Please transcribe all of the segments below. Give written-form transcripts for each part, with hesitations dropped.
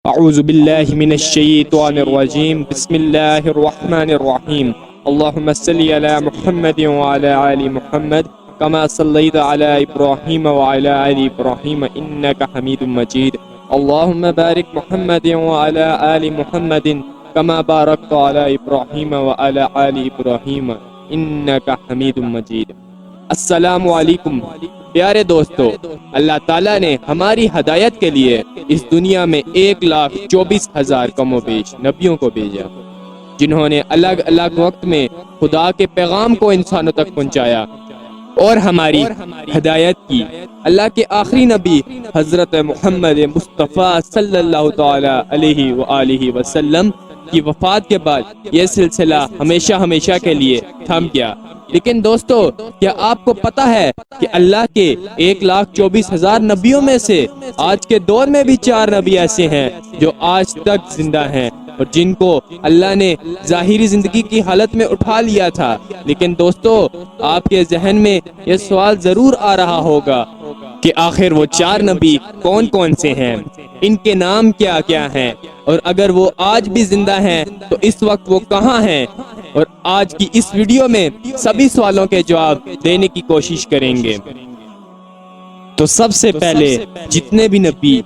اعوذ باللہ من الشیطان الرجیم بسم اللہ الرحمن الرحیم اللہم صلی علی محمد وعلی آل محمد کما صلیت علی ابراہیم وعلی آل ابراہیم انکا حمید مجید اللہم بارک محمد وعلی آل محمد کما بارکت علی ابراہیم وعلی آل ابراہیم انکا حمید مجید۔ السلام علیکم پیارے دوستو، اللہ تعالیٰ نے ہماری ہدایت کے لیے اس دنیا میں 1,24,000 کم و بیش نبیوں کو بھیجا، جنہوں نے الگ الگ وقت میں خدا کے پیغام کو انسانوں تک پہنچایا اور ہماری ہدایت کی۔ اللہ کے آخری نبی حضرت محمد مصطفیٰ صلی اللہ تعالی علیہ وآلہ وسلم کی وفات کے بعد یہ سلسلہ ہمیشہ کے لیے تھم گیا۔ لیکن دوستو، کیا آپ کو پتہ ہے کہ اللہ کے 1,24,000 نبیوں میں سے آج کے دور میں بھی 4 نبی ایسے ہیں جو آج تک زندہ ہیں اور جن کو اللہ نے ظاہری زندگی کی حالت میں اٹھا لیا تھا۔ لیکن دوستو، آپ کے ذہن میں یہ سوال ضرور آ رہا ہوگا کہ آخر وہ 4 نبی کون کون سے ہیں، ان کے نام کیا کیا ہیں، اور اگر وہ آج بھی زندہ ہیں تو اس وقت وہ کہاں ہیں؟ اور آج کی اس ویڈیو میں سبھی سوالوں کے جواب دینے کی کوشش کریں گے۔ تو سب سے پہلے جتنے بھی نبی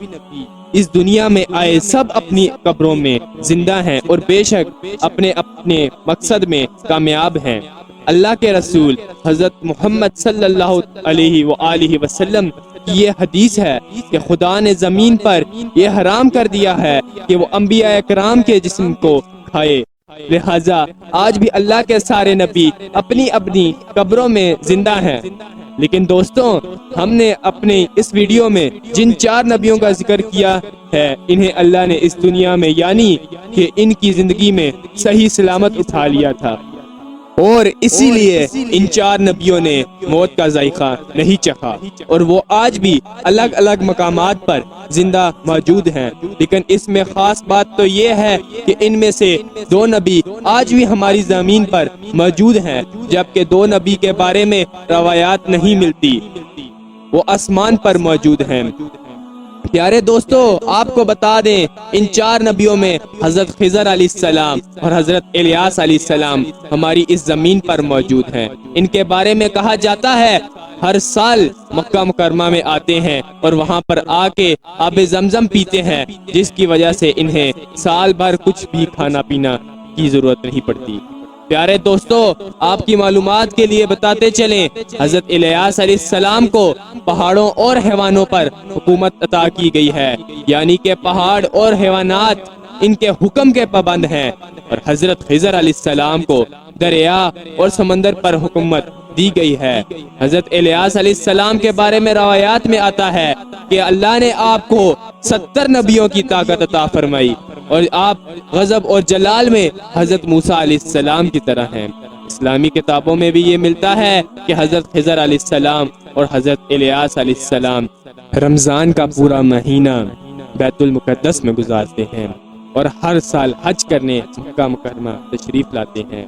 اس دنیا میں آئے سب اپنی قبروں میں زندہ ہیں اور بے شک اپنے اپنے مقصد میں کامیاب ہیں۔ اللہ کے رسول حضرت محمد صلی اللہ علیہ وآلہ وسلم کی یہ حدیث ہے کہ خدا نے زمین پر یہ حرام کر دیا ہے کہ وہ انبیاء اکرام کے جسم کو کھائے، لہٰذا آج بھی اللہ کے سارے نبی اپنی اپنی قبروں میں زندہ ہیں۔ لیکن دوستوں، ہم نے اپنے اس ویڈیو میں جن 4 نبیوں کا ذکر کیا ہے، انہیں اللہ نے اس دنیا میں یعنی کہ ان کی زندگی میں صحیح سلامت اٹھا لیا تھا، اور اسی لیے ان 4 نبیوں نے موت کا ذائقہ نہیں چکھا اور وہ آج بھی الگ الگ مقامات پر زندہ موجود ہیں۔ لیکن اس میں خاص بات تو یہ ہے کہ ان میں سے 2 نبی آج بھی ہماری زمین پر موجود ہیں، جبکہ 2 نبی کے بارے میں روایات نہیں ملتی، وہ آسمان پر موجود ہیں۔ پیارے دوستو، آپ کو بتا دیں، ان 4 نبیوں میں حضرت خضر علیہ السلام اور حضرت الیاس علیہ السلام ہماری اس زمین پر موجود ہیں۔ ان کے بارے میں کہا جاتا ہے ہر سال مکہ مکرمہ میں آتے ہیں اور وہاں پر آ کے آب زمزم پیتے ہیں، جس کی وجہ سے انہیں سال بھر کچھ بھی کھانا پینا کی ضرورت نہیں پڑتی۔ پیارے دوستو، آپ کی معلومات کے لیے بتاتے چلیں، حضرت الیاس علیہ السلام کو پہاڑوں اور حیوانوں پر حکومت عطا کی گئی ہے، یعنی کہ پہاڑ اور حیوانات ان کے حکم کے پابند ہیں، اور حضرت خضر علیہ السلام کو دریا اور سمندر پر حکومت دی گئی ہے۔ حضرت الیاس علیہ السلام کے بارے میں روایات میں آتا ہے کہ اللہ نے آپ کو 70 نبیوں کی طاقت عطا فرمائی اور آپ غضب اور جلال میں حضرت موسیٰ علیہ السلام کی طرح ہیں۔ اسلامی کتابوں میں بھی یہ ملتا ہے کہ حضرت خضر علیہ السلام اور حضرت الیاس علیہ السلام رمضان کا پورا مہینہ بیت المقدس میں گزارتے ہیں اور ہر سال حج کرنے مکہ مکرمہ تشریف لاتے ہیں،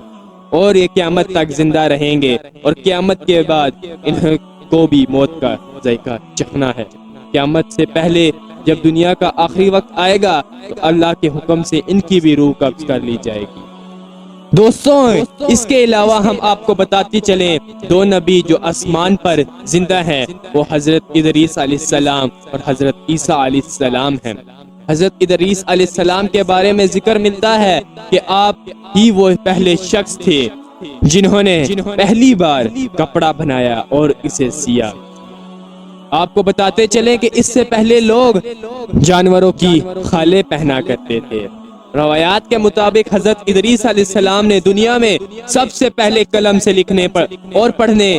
اور یہ قیامت تک زندہ رہیں گے، اور قیامت کے بعد انہیں کو بھی موت کا ذائقہ چکھنا ہے۔ قیامت سے پہلے جب دنیا کا آخری وقت آئے گا تو اللہ کے حکم سے ان کی بھی روح قبض کر لی جائے گی۔ دوستوں، اس کے علاوہ ہم آپ کو بتاتے چلیں 2 نبی جو آسمان پر زندہ ہیں، وہ حضرت ادریس علیہ السلام اور حضرت عیسیٰ علیہ السلام ہیں۔ حضرت ادریس علیہ السلام کے بارے میں ذکر ملتا ہے کہ آپ ہی وہ پہلے شخص تھے جنہوں نے پہلی بار کپڑا بنایا اور اسے سیا۔ آپ کو بتاتے چلیں کہ اس سے پہلے لوگ جانوروں کی خالیں پہنا کرتے تھے۔ روایات کے مطابق حضرت ادریس علیہ السلام نے دنیا میں سب سے پہلے قلم سے لکھنے اور پڑھنے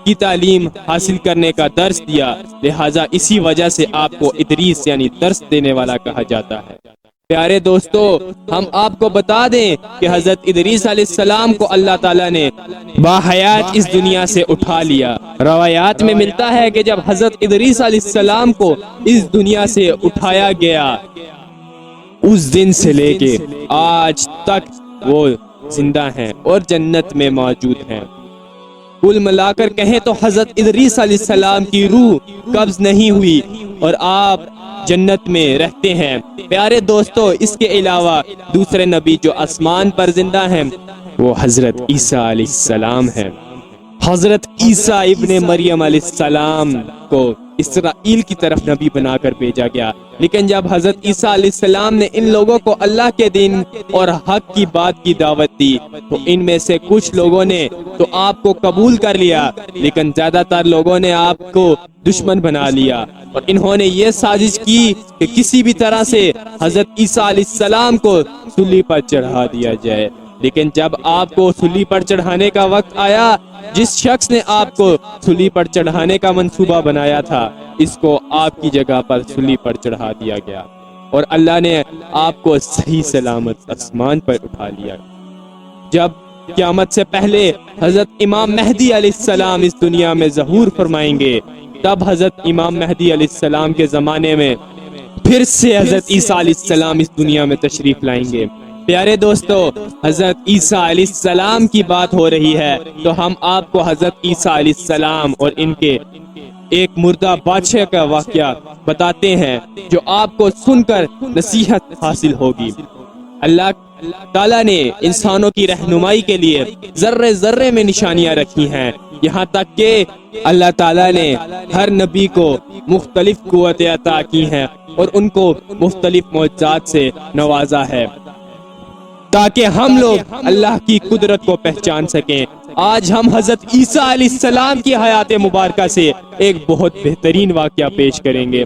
کی تعلیم حاصل کرنے کا درس دیا، لہٰذا اسی وجہ سے آپ کو ادریس یعنی درس دینے والا کہا جاتا ہے۔ پیارے دوستو، ہم آپ کو بتا دیں کہ حضرت ادریس علیہ السلام کو اللہ تعالیٰ نے باحیات اس دنیا سے اٹھا لیا۔ روایات میں ملتا ہے کہ جب حضرت ادریس علیہ السلام کو اس دنیا سے اٹھایا گیا، اس دن سے لے کے آج تک وہ زندہ ہیں اور جنت میں موجود ہیں۔ کل ملا کر کہیں تو حضرت ادریس علیہ السلام کی روح قبض نہیں ہوئی اور آپ جنت میں رہتے ہیں۔ پیارے دوستو، اس کے علاوہ دوسرے نبی جو آسمان پر زندہ ہیں وہ حضرت عیسیٰ علیہ السلام ہیں۔ حضرت عیسیٰ ابن مریم علیہ السلام کو اسرائیل کی طرف نبی بنا کر بھیجا گیا، لیکن جب حضرت عیسیٰ علیہ السلام نے ان لوگوں کو اللہ کے دین اور حق کی بات کی دعوت دی تو ان میں سے کچھ لوگوں نے تو آپ کو قبول کر لیا، لیکن زیادہ تر لوگوں نے آپ کو دشمن بنا لیا اور انہوں نے یہ سازش کی کہ کسی بھی طرح سے حضرت عیسیٰ علیہ السلام کو سولی پر چڑھا دیا جائے۔ لیکن جب آپ کو سولی پر چڑھانے کا وقت آیا، جس شخص نے آپ کو سولی پر چڑھانے کا منصوبہ بنایا تھا، اس کو آپ کی جگہ پر سولی پر چڑھا دیا گیا اور اللہ نے آپ کو صحیح سلامت آسمان پر اٹھا لیا۔ جب قیامت سے پہلے حضرت امام مہدی علیہ السلام اس دنیا میں ظہور فرمائیں گے، تب حضرت امام مہدی علیہ السلام کے زمانے میں پھر سے حضرت عیسیٰ علیہ السلام اس دنیا میں تشریف لائیں گے۔ پیارے دوستو، حضرت عیسیٰ علیہ السلام کی بات ہو رہی ہے تو ہم آپ کو حضرت عیسیٰ علیہ السلام اور ان کے ایک مردہ بادشاہ کا واقعہ بتاتے ہیں جو آپ کو سن کر نصیحت حاصل ہوگی۔ اللہ تعالیٰ نے انسانوں کی رہنمائی کے لیے ذرے ذرے میں نشانیاں رکھی ہیں، یہاں تک کہ اللہ تعالیٰ نے ہر نبی کو مختلف قوتیں عطا کی ہیں اور ان کو مختلف معجزات سے نوازا ہے تاکہ ہم لوگ اللہ کی قدرت کو پہچان سکیں۔ آج ہم حضرت عیسیٰ علیہ السلام کی حیات مبارکہ سے ایک بہت بہترین واقعہ پیش کریں گے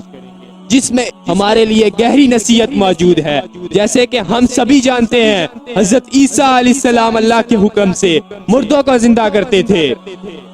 جس میں ہمارے لیے گہری نصیحت موجود ہے۔ جیسے کہ ہم سبھی جانتے ہیں حضرت عیسیٰ علیہ السلام اللہ کے حکم سے مردوں کو زندہ کرتے تھے۔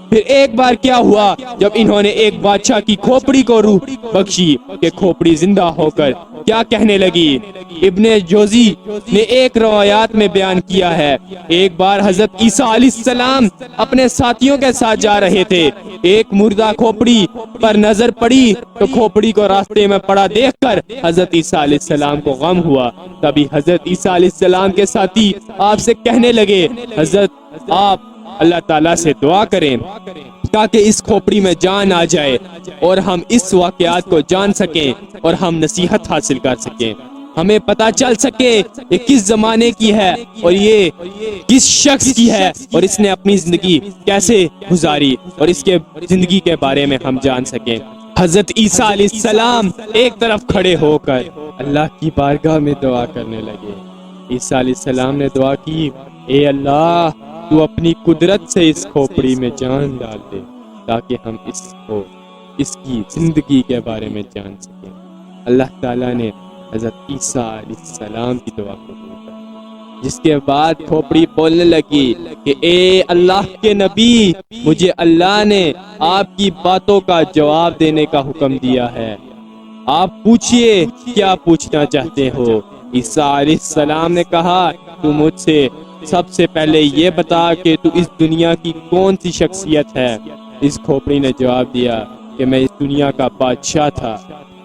پھر ایک بار کیا ہوا جب انہوں نے ایک بادشاہ کی کھوپڑی کو روح بخشی کہ کھوپڑی زندہ ہو کر کیا کہنے لگی۔ ابن جوزی نے ایک روایات میں بیان کیا ہے، ایک بار حضرت عیسیٰ علیہ السلام اپنے ساتھیوں کے ساتھ جا رہے تھے، ایک مردہ کھوپڑی پر نظر پڑی تو کھوپڑی کو راستے میں پڑا دیکھ کر حضرت عیسیٰ علیہ السلام کو غم ہوا۔ تبھی حضرت عیسیٰ علیہ السلام کے ساتھی آپ سے کہنے لگے، حضرت آپ اللہ تعالیٰ سے دعا کریں تاکہ اس کھوپڑی میں جان آ جائے اور ہم اس واقعات کو جان سکیں اور ہم نصیحت حاصل کر سکیں، ہمیں پتا چل سکے یہ کس زمانے کی ہے اور یہ کس شخص کی ہے اور اس نے اپنی زندگی کیسے گزاری اور اس کے زندگی کے بارے میں ہم جان سکیں۔ حضرت عیسیٰ علیہ السلام ایک طرف کھڑے ہو کر اللہ کی بارگاہ میں دعا کرنے لگے۔ عیسیٰ علیہ السلام نے دعا کی، اے اللہ تو اپنی قدرت سے اس کھوپڑی میں جان ڈال دے تاکہ ہم اس کی زندگی کے بارے میں جان سکیں۔ اللہ تعالیٰ نے حضرت عیسیٰ علیہ السلام کی دعا قبول کی، جس کے بعد کھوپڑی بولنے لگی کہ اے اللہ کے نبی، مجھے اللہ نے آپ کی باتوں کا جواب دینے کا حکم دیا ہے، آپ پوچھئے کیا پوچھنا چاہتے ہو۔ عیسیٰ علیہ السلام نے کہا، تو مجھ سے سب سے پہلے یہ بتا کہ تو اس دنیا کی کون سی شخصیت ہے۔ اس کھوپڑی نے جواب دیا کہ میں اس دنیا کا بادشاہ تھا۔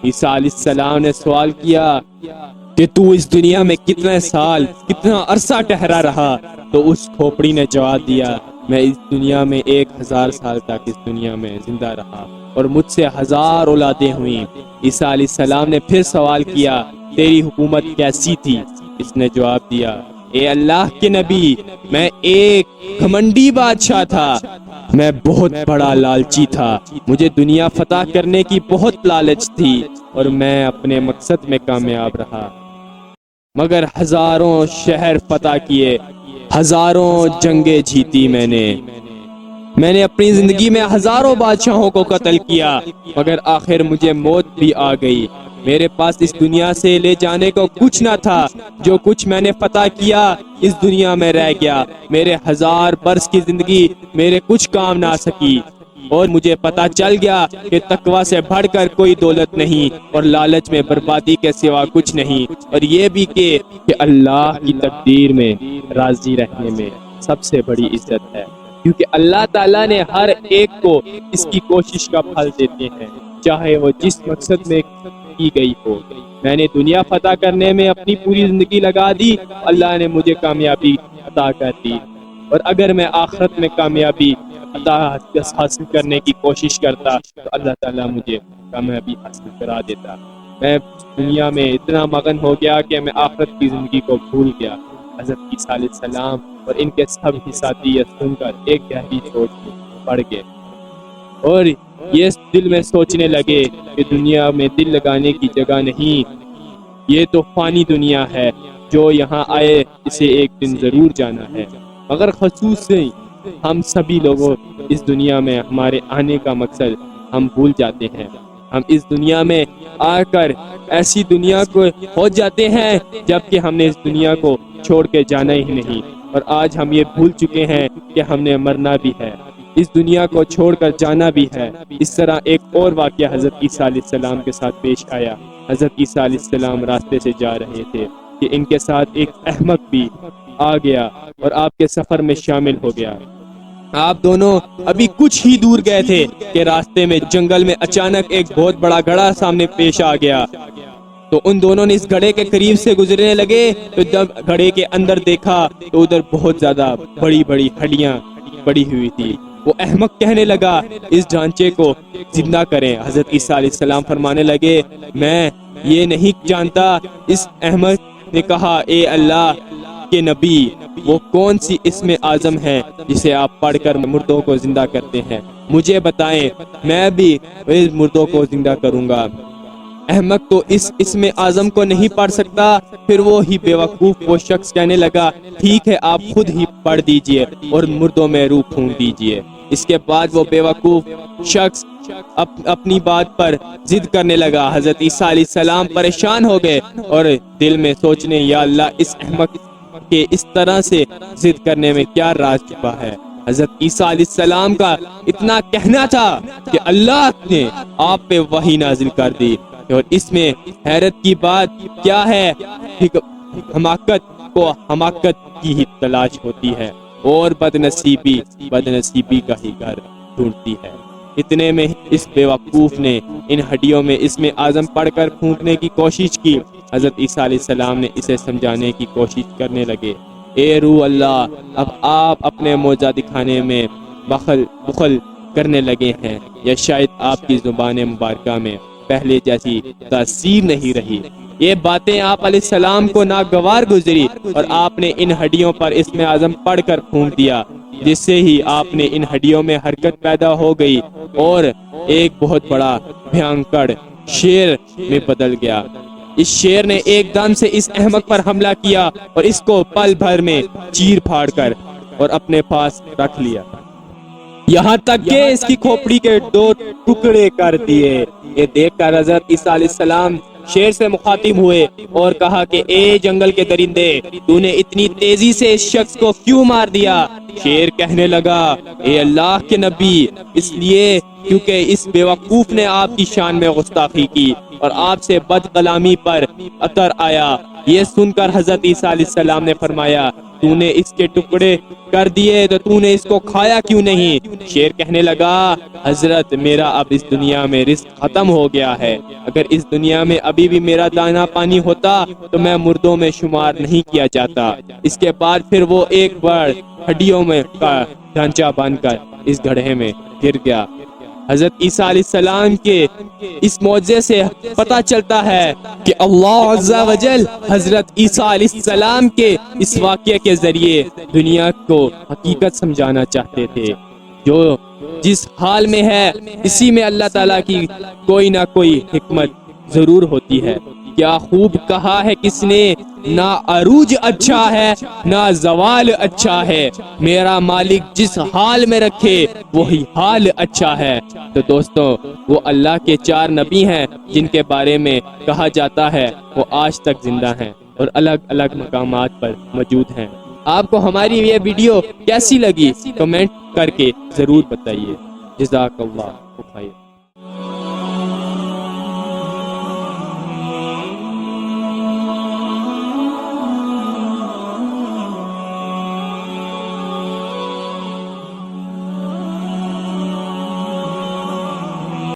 عیسیٰ علیہ السلام نے سوال کیا کہ تو اس دنیا میں کتنے سال کتنا عرصہ ٹھہرا رہا، تو اس کھوپڑی نے جواب دیا، میں اس دنیا میں 1000 سال تک اس دنیا میں زندہ رہا اور مجھ سے 1000 اولادیں ہوئیں۔ عیسیٰ علیہ السلام نے پھر سوال کیا، تیری حکومت کیسی تھی؟ اس نے جواب دیا، اے اللہ کے نبی، میں ایک گھمنڈی بادشاہ تھا، میں بہت بڑا لالچی تھا، مجھے دنیا فتح کرنے کی بہت لالچ تھی اور میں اپنے مقصد میں کامیاب رہا، مگر ہزاروں شہر فتح کیے، ہزاروں جنگیں جیتی میں نے اپنی زندگی میں ہزاروں بادشاہوں کو قتل کیا، مگر آخر مجھے موت بھی آ گئی۔ میرے پاس اس دنیا سے لے جانے کو کچھ نہ تھا، جو کچھ میں نے فتح کیا اس دنیا میں رہ گیا، میرے 1000 برس کی زندگی میرے کچھ کام نہ سکی، اور مجھے پتا چل گیا کہ تقوی سے بڑھ کر کوئی دولت نہیں اور لالچ میں بربادی کے سوا کچھ نہیں، اور یہ بھی کہ اللہ کی تقدیر میں راضی رہنے میں سب سے بڑی عزت ہے، کیونکہ اللہ تعالیٰ نے ہر ایک کو اس کی کوشش کا پھل دیتے ہیں، چاہے وہ جس مقصد میں کی گئی ہو۔ میں نے دنیا فتح کرنے میں اپنی پوری زندگی لگا دی، اللہ نے مجھے کامیابی عطا کر دی، اور اگر میں آخرت میں کامیابی عطا حاصل کرنے کی کوشش کرتا تو اللہ تعالیٰ مجھے کامیابی حاصل کرا دیتا۔ میں دنیا میں اتنا مگن ہو گیا کہ میں آخرت کی زندگی کو بھول گیا۔ حضرت عیسیٰ علیہ السلام اور ان کے سب ہی ساتھی یہ سن کر ایک گہری سوچ میں پڑ گئے اور یہ دل میں سوچنے لگے کہ دنیا میں دل لگانے کی جگہ نہیں، یہ تو فانی دنیا ہے، جو یہاں آئے اسے ایک دن ضرور جانا ہے۔ مگر خصوص سے ہم سبھی لوگوں اس دنیا میں ہمارے آنے کا مقصد ہم بھول جاتے ہیں۔ ہم اس دنیا میں آ کر ایسی دنیا کو ہو جاتے ہیں جبکہ ہم نے اس دنیا کو چھوڑ کے جانا ہی نہیں، اور آج ہم یہ بھول چکے ہیں کہ ہم نے مرنا بھی ہے، اس دنیا کو چھوڑ کر جانا بھی ہے۔ اس طرح ایک اور واقعہ حضرت عیسیٰ علیہ السلام کے ساتھ پیش آیا۔ حضرت عیسیٰ علیہ السلام راستے سے جا رہے تھے کہ ان کے ساتھ ایک احمق بھی آ گیا اور آپ کے سفر میں شامل ہو گیا۔ آپ دونوں ابھی کچھ ہی دور گئے تھے کہ راستے میں جنگل میں اچانک ایک بہت بڑا گڑھا سامنے پیش آ گیا۔ تو ان دونوں نے اس گڑھے کے قریب سے گزرنے لگے تو جب گڑھے کے اندر دیکھا تو ادھر بہت زیادہ بڑی بڑی ہڈیاں پڑی ہوئی تھی۔ وہ احمق کہنے لگا اس ڈھانچے کو زندہ کریں۔ حضرت عیسیٰ علیہ السلام فرمانے لگے میں یہ نہیں جانتا۔ اس احمق نے کہا اے اللہ کے نبی، وہ کون سی اسم اعظم ہے جسے آپ پڑھ کر مردوں کو زندہ کرتے ہیں؟ مجھے بتائیں، میں بھی اس مردوں کو زندہ کروں گا۔ احمق تو اس اسم اعظم کو نہیں پڑھ سکتا۔ پھر وہ ہی بیوقوف وہ شخص کہنے لگا ٹھیک ہے آپ خود ہی پڑھ دیجئے اور مردوں میں روح پھونک دیجئے۔ اس کے بعد وہ بیوقوف شخص اپنی بات پر ضد کرنے لگا۔ حضرت عیسیٰ علیہ السلام پریشان ہو گئے اور دل میں سوچنے یا اللہ اس احمق کے اس طرح سے ضد کرنے میں کیا راز چھپا ہے۔ حضرت عیسیٰ علیہ السلام کا اتنا کہنا تھا کہ اللہ نے آپ پہ وحی نازل کر دی، اور اس میں حیرت کی بات کیا ہے، حماقت کو حماقت کی ہی تلاش ہوتی ہے اور بدنصیبی کا ہی گھر ڈھونڈتی ہے۔ اتنے میں اس بیوقوف نے ان ہڈیوں میں اسم اعظم پڑھ کر پھونکنے کی کوشش کی۔ حضرت عیسیٰ علیہ السلام نے اسے سمجھانے کی کوشش کرنے لگے اے روح اللہ، اب آپ اپنے موجزہ دکھانے میں بخل کرنے لگے ہیں، یا شاید آپ کی زبان مبارکہ میں پہلے جیسی تاثیر نہیں رہی۔ یہ باتیں آپ علیہ السلام کو ناگوار گزری اور آپ نے ان ہڈیوں پر اسم اعظم پڑھ کر پھونک دیا، جس سے ہی آپ نے ان ہڈیوں میں حرکت پیدا ہو گئی اور ایک بہت بڑا بھیانکڑ شیر میں بدل گیا۔ اس شیر نے ایک دم سے اس احمق پر حملہ کیا اور اس کو پل بھر میں چیر پھاڑ کر اور اپنے پاس رکھ لیا، یہاں تک کہ اس کی کھوپڑی کے 2 ٹکڑے کر دیے۔ یہ دیکھ کر حضرت عیسیٰ علیہ السلام شیر سے مخاطب ہوئے اور کہا کہ اے جنگل کے درندے، تو نے اتنی تیزی سے اس شخص کو کیوں مار دیا؟ شیر کہنے لگا اے اللہ کے نبی، اس لیے کیونکہ اس بیوقوف نے آپ کی شان میں گستاخی کی اور آپ سے بد کلامی پر اثر آیا۔ یہ سن کر حضرت عیسیٰ علیہ السلام نے فرمایا تو نے اس کے ٹکڑے کر دیے تو تو نے اس کو کھایا کیوں نہیں؟ شیر کہنے لگا حضرت میرا اب اس دنیا میں رزق ختم ہو گیا ہے، اگر اس دنیا میں ابھی بھی میرا دانا پانی ہوتا تو میں مردوں میں شمار نہیں کیا جاتا۔ اس کے بعد پھر وہ ایک بار ہڈیوں میں کا ڈھانچہ بن کر اس گڑھے میں گر گیا۔ حضرت عیسیٰ علیہ السلام کے اس معجزے سے پتہ چلتا ہے کہ اللہ عز و جل حضرت عیسیٰ علیہ السلام کے اس واقعے کے ذریعے دنیا کو حقیقت سمجھانا چاہتے تھے، جو جس حال میں ہے اسی میں اللہ تعالیٰ کی کوئی نہ کوئی حکمت ضرور ہوتی ہے۔ کیا خوب کہا ہے کس نے، نہ عروج اچھا ہے نہ زوال اچھا ہے، میرا مالک جس حال میں رکھے وہی حال اچھا ہے۔ تو دوستو، وہ اللہ کے 4 نبی ہیں جن کے بارے میں کہا جاتا ہے وہ آج تک زندہ ہیں اور الگ الگ مقامات پر موجود ہیں۔ آپ کو ہماری یہ ویڈیو کیسی لگی کمنٹ کر کے ضرور بتائیے۔ جزاک اللہ خیر۔